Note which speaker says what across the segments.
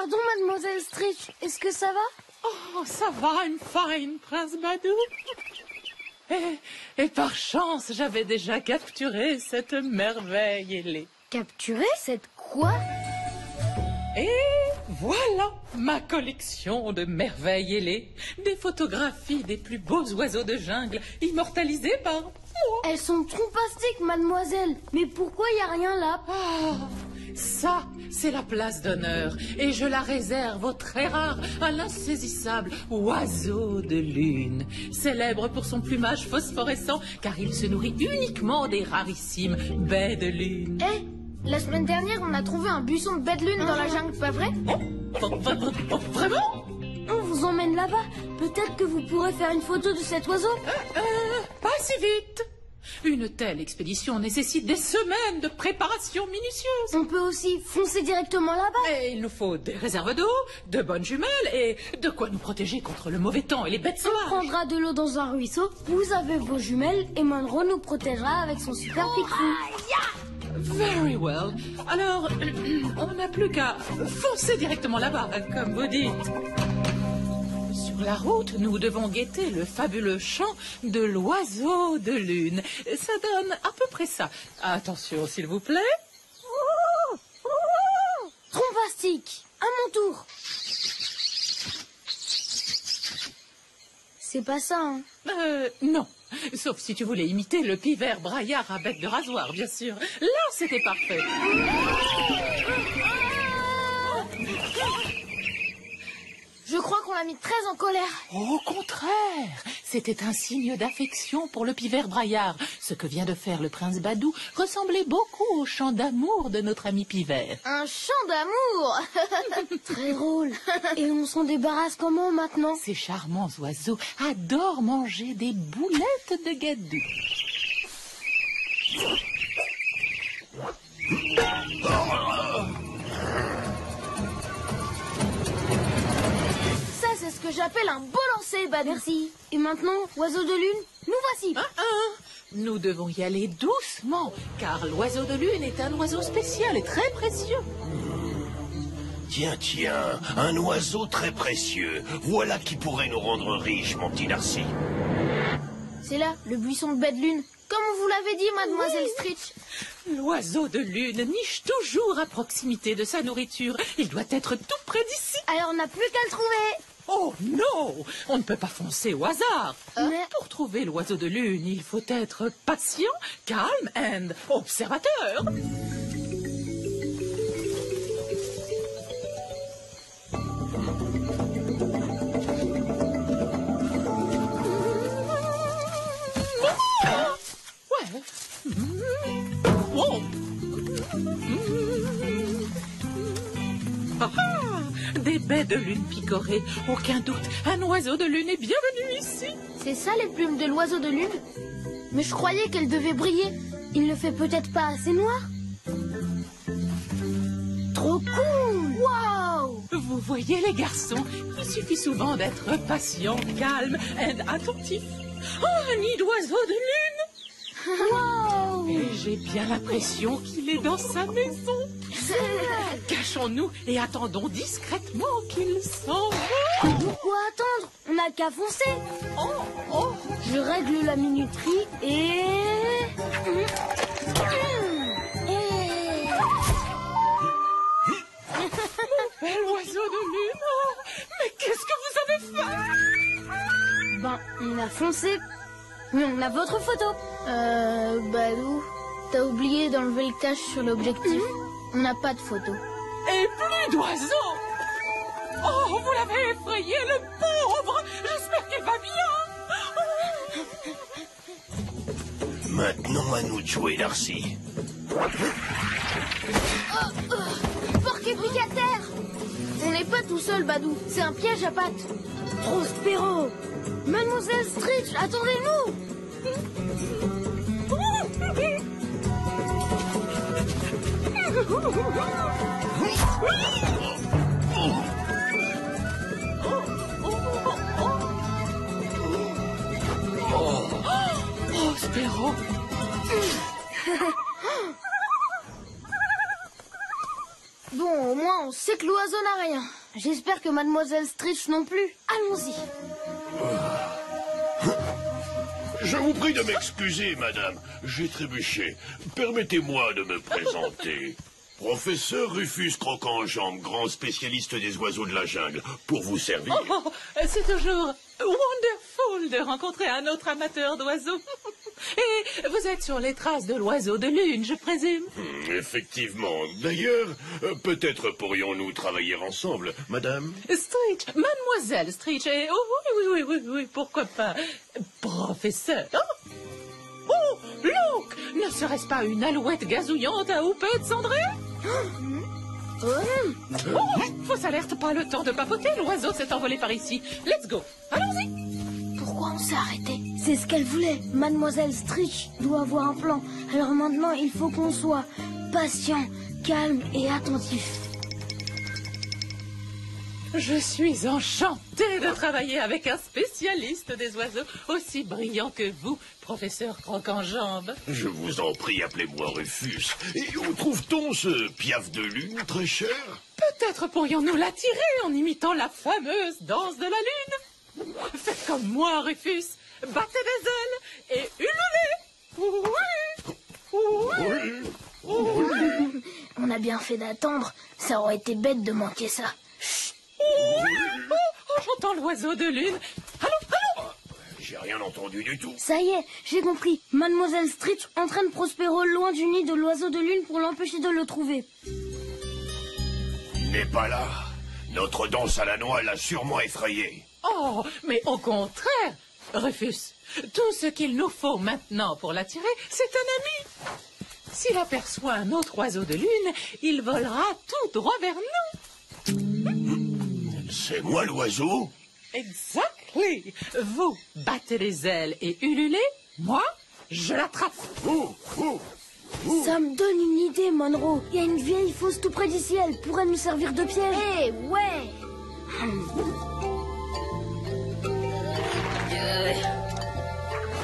Speaker 1: Pardon, mademoiselle Stritch, est-ce que ça va?
Speaker 2: Oh, ça va, une fine, Prince Badou. Et par chance, j'avais déjà capturé cette merveille ailée.
Speaker 1: Capturé cette quoi?
Speaker 2: Et voilà ma collection de merveilles ailées. Des photographies des plus beaux oiseaux de jungle, immortalisés par moi.
Speaker 1: Elles sont trompastiques, mademoiselle. Mais pourquoi il n'y a rien là?
Speaker 2: Ah, ça, c'est la place d'honneur. Et je la réserve au très rare, à l'insaisissable oiseau de lune. Célèbre pour son plumage phosphorescent, car il se nourrit uniquement des rarissimes baies de lune.
Speaker 1: La semaine dernière, on a trouvé un buisson de baie de lune dans la jungle, pas vrai?
Speaker 2: Vraiment?
Speaker 1: On vous emmène là-bas. Peut-être que vous pourrez faire une photo de cet oiseau.
Speaker 2: Pas si vite. Une telle expédition nécessite des semaines de préparation minutieuse.
Speaker 1: On peut aussi foncer directement là-bas.
Speaker 2: Et il nous faut des réserves d'eau, de bonnes jumelles et de quoi nous protéger contre le mauvais temps et les bêtes
Speaker 1: On
Speaker 2: sauvages.
Speaker 1: prendra de l'eau dans un ruisseau. Vous avez vos jumelles et Monroe nous protégera avec son super pique-fou.
Speaker 2: Very well. Alors, on n'a plus qu'à foncer directement là-bas, comme vous dites. Sur la route, nous devons guetter le fabuleux chant de l'oiseau de lune. Ça donne à peu près ça. Attention, s'il vous plaît.
Speaker 1: Trompastique, à mon tour. C'est pas ça, hein?
Speaker 2: Non. Sauf si tu voulais imiter le pivert braillard à bec de rasoir, bien sûr. Là, c'était parfait.
Speaker 1: Je crois qu'on l'a mis très en colère.
Speaker 2: Au contraire, c'était un signe d'affection pour le pivert braillard. Ce que vient de faire le prince Badou ressemblait beaucoup au chant d'amour de notre ami pivert.
Speaker 1: Un chant d'amour. Très drôle. Et on s'en débarrasse comment maintenant?
Speaker 2: Ces charmants oiseaux adorent manger des boulettes de gadou.
Speaker 1: Ça, c'est ce que j'appelle un beau lancer, Badou. Merci. Et maintenant, oiseau de lune, nous voici.
Speaker 2: Nous devons y aller doucement, car l'oiseau de lune est un oiseau spécial et très précieux.
Speaker 3: Tiens, un oiseau très précieux. Voilà qui pourrait nous rendre riches, mon petit Darcy.
Speaker 1: C'est là, le buisson de baie de lune. Comme vous l'avez dit, mademoiselle Stritch.
Speaker 2: L'oiseau de lune niche toujours à proximité de sa nourriture. Il doit être tout près d'ici.
Speaker 1: Alors, on n'a plus qu'à le trouver.
Speaker 2: Oh non, on ne peut pas foncer au hasard.
Speaker 1: Mais-
Speaker 2: Pour trouver l'oiseau de lune, il faut être patient, calme et observateur. Ouais. Oh. Ah, des baies de lune picorées. Aucun doute, un oiseau de lune est bienvenu ici.
Speaker 1: C'est ça les plumes de l'oiseau de lune? Mais je croyais qu'elles devaient briller. Il ne fait peut-être pas assez noir? Trop cool! Waouh!
Speaker 2: Vous voyez les garçons, il suffit souvent d'être patient, calme et attentif. Oh, un nid d'oiseau de lune!
Speaker 1: Waouh!
Speaker 2: Et j'ai bien l'impression qu'il est dans sa maison. Cachons-nous et attendons discrètement qu'il s'en va.
Speaker 1: Pourquoi attendre? On n'a qu'à foncer.
Speaker 2: Oh,
Speaker 1: Je règle la minuterie et...
Speaker 2: bel oiseau de lune. Oh, mais qu'est-ce que vous avez fait?
Speaker 1: Ben, on a foncé. Mais on a votre photo. Badou, t'as oublié d'enlever le cache sur l'objectif. On n'a pas de photo.
Speaker 2: Et plus d'oiseaux. Oh, vous l'avez effrayé, le pauvre. J'espère qu'il va bien.
Speaker 3: Maintenant, à nous de jouer, Darcy.
Speaker 1: Porc-épic à terre! On n'est pas tout seul, Badou. C'est un piège à pattes. Prospero! Mademoiselle Stritch, attendez-nous!
Speaker 2: Prospero.
Speaker 1: Bon, au moins, on sait que l'oiseau n'a rien. J'espère que Mademoiselle Stritch non plus. Allons-y.
Speaker 3: Je vous prie de m'excuser, madame. J'ai trébuché. Permettez-moi de me présenter. Professeur Rufus Croc-en-Jambe, grand spécialiste des oiseaux de la jungle, pour vous servir.
Speaker 2: Oh, c'est toujours wonderful de rencontrer un autre amateur d'oiseaux. Et vous êtes sur les traces de l'oiseau de lune, je présume.
Speaker 3: Effectivement. D'ailleurs, peut-être pourrions-nous travailler ensemble, madame.
Speaker 2: Stritch, Mademoiselle Stritch, et oh, oui, pourquoi pas, professeur. Oh, look, ne serait-ce pas une alouette gazouillante à houppette cendrée? Oh, fausse alerte, pas le temps de papoter, l'oiseau s'est envolé par ici. Let's go, allons-y.
Speaker 1: Pourquoi on s'est arrêté? C'est ce qu'elle voulait. Mademoiselle Stritch doit avoir un plan. Alors maintenant, il faut qu'on soit patient, calme et attentif.
Speaker 2: Je suis enchantée de travailler avec un spécialiste des oiseaux aussi brillant que vous, professeur Croc-en-Jambe.
Speaker 3: Je vous en prie, appelez-moi Rufus. Et où trouve-t-on ce piaf de lune, très cher?
Speaker 2: Peut-être pourrions-nous l'attirer en imitant la fameuse danse de la lune. Faites comme moi, Rufus. Battez des ailes et hurlez. Oui.
Speaker 1: On a bien fait d'attendre. Ça aurait été bête de manquer ça.
Speaker 2: J'entends l'oiseau de lune. Allons.
Speaker 3: J'ai rien entendu du tout.
Speaker 1: Ça y est, j'ai compris. Mademoiselle Stritch entraîne Prospero loin du nid de l'oiseau de lune pour l'empêcher de le trouver.
Speaker 3: Il n'est pas là. Notre danse à la noix l'a sûrement effrayé.
Speaker 2: Oh, mais au contraire, Rufus, tout ce qu'il nous faut maintenant pour l'attirer, c'est un ami. S'il aperçoit un autre oiseau de lune, il volera tout droit vers nous.
Speaker 3: C'est moi l'oiseau?
Speaker 2: Exactly. Vous battez les ailes et ululez, moi, je l'attrape.
Speaker 1: Ça me donne une idée, Monroe. Il y a une vieille fosse tout près d'ici, elle pourrait nous servir de piège. Eh, ouais.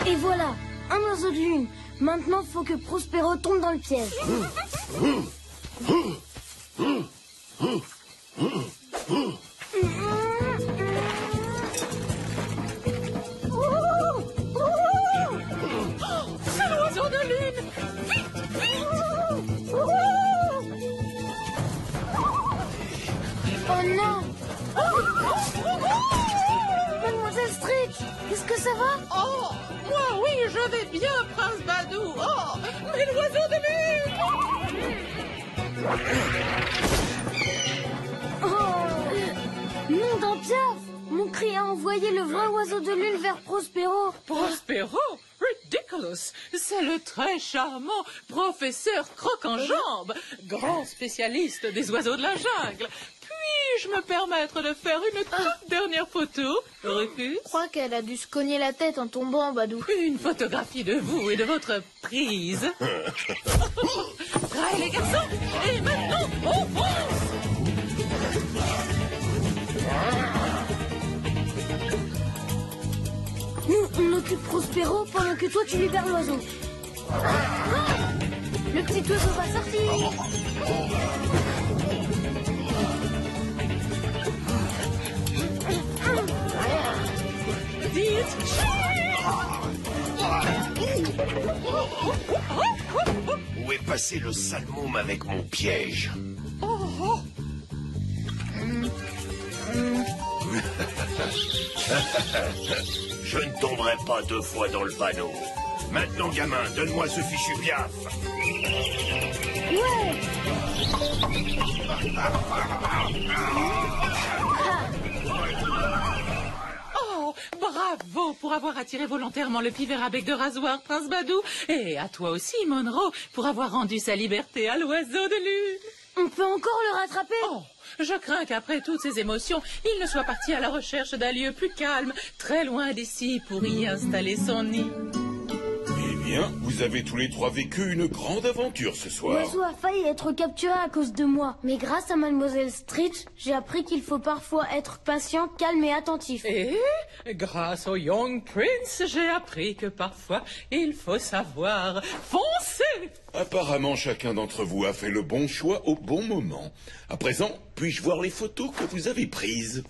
Speaker 1: Et voilà, un oiseau de lune. Maintenant, faut que Prospero tombe dans le piège.
Speaker 2: C'est l'oiseau de lune. Vite.
Speaker 1: Oh non. Mademoiselle Stritch, est-ce que ça va?
Speaker 2: Oh, moi oui, je vais bien, Prince Badou. Oh, mais l'oiseau de lune.
Speaker 1: Nom d'un piaf! Mon cri a envoyé le vrai oiseau de lune vers Prospero.
Speaker 2: Prospero? Ridiculous! C'est le très charmant professeur Croc-en-Jambe, grand spécialiste des oiseaux de la jungle. Puis-je me permettre de faire une toute dernière photo, Rufus?
Speaker 1: Je crois qu'elle a dû se cogner la tête en tombant, Badou.
Speaker 2: Une photographie de vous et de votre prise. Prêts, les garçons? Et maintenant, on fonce!
Speaker 1: Nous, on occupe Prospero pendant que toi tu libères l'oiseau. Le petit oiseau va sortir.
Speaker 2: Dites
Speaker 3: Où est passé le sale môme avec mon piège? Je ne tomberai pas 2 fois dans le panneau. Maintenant, gamin, donne-moi ce fichu piaf.
Speaker 1: Ouais.
Speaker 2: Oh, bravo pour avoir attiré volontairement le pivert à bec de rasoir, Prince Badou. Et à toi aussi, Monroe, pour avoir rendu sa liberté à l'oiseau de lune.
Speaker 1: On peut encore le rattraper.
Speaker 2: Oh, je crains qu'après toutes ces émotions, il ne soit parti à la recherche d'un lieu plus calme, très loin d'ici, pour y installer son nid.
Speaker 4: Eh bien, vous avez tous les 3 vécu une grande aventure ce soir.
Speaker 1: L'oiseau a failli être capturé à cause de moi. Mais grâce à Mademoiselle Stritch, j'ai appris qu'il faut parfois être patient, calme et attentif.
Speaker 2: Et grâce au Young Prince, j'ai appris que parfois, il faut savoir foncer.
Speaker 4: Apparemment, chacun d'entre vous a fait le bon choix au bon moment. À présent, puis-je voir les photos que vous avez prises?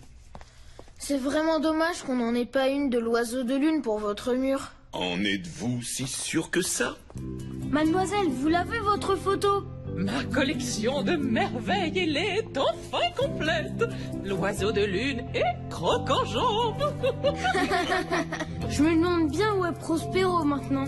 Speaker 1: C'est vraiment dommage qu'on n'en ait pas une de l'oiseau de lune pour votre mur.
Speaker 4: En êtes-vous si sûr que ça?
Speaker 1: Mademoiselle, vous l'avez votre photo?
Speaker 2: Ma collection de merveilles, elle est enfin complète. L'oiseau de lune et Croc-en-Jambe.
Speaker 1: Je me demande bien où est Prospero maintenant.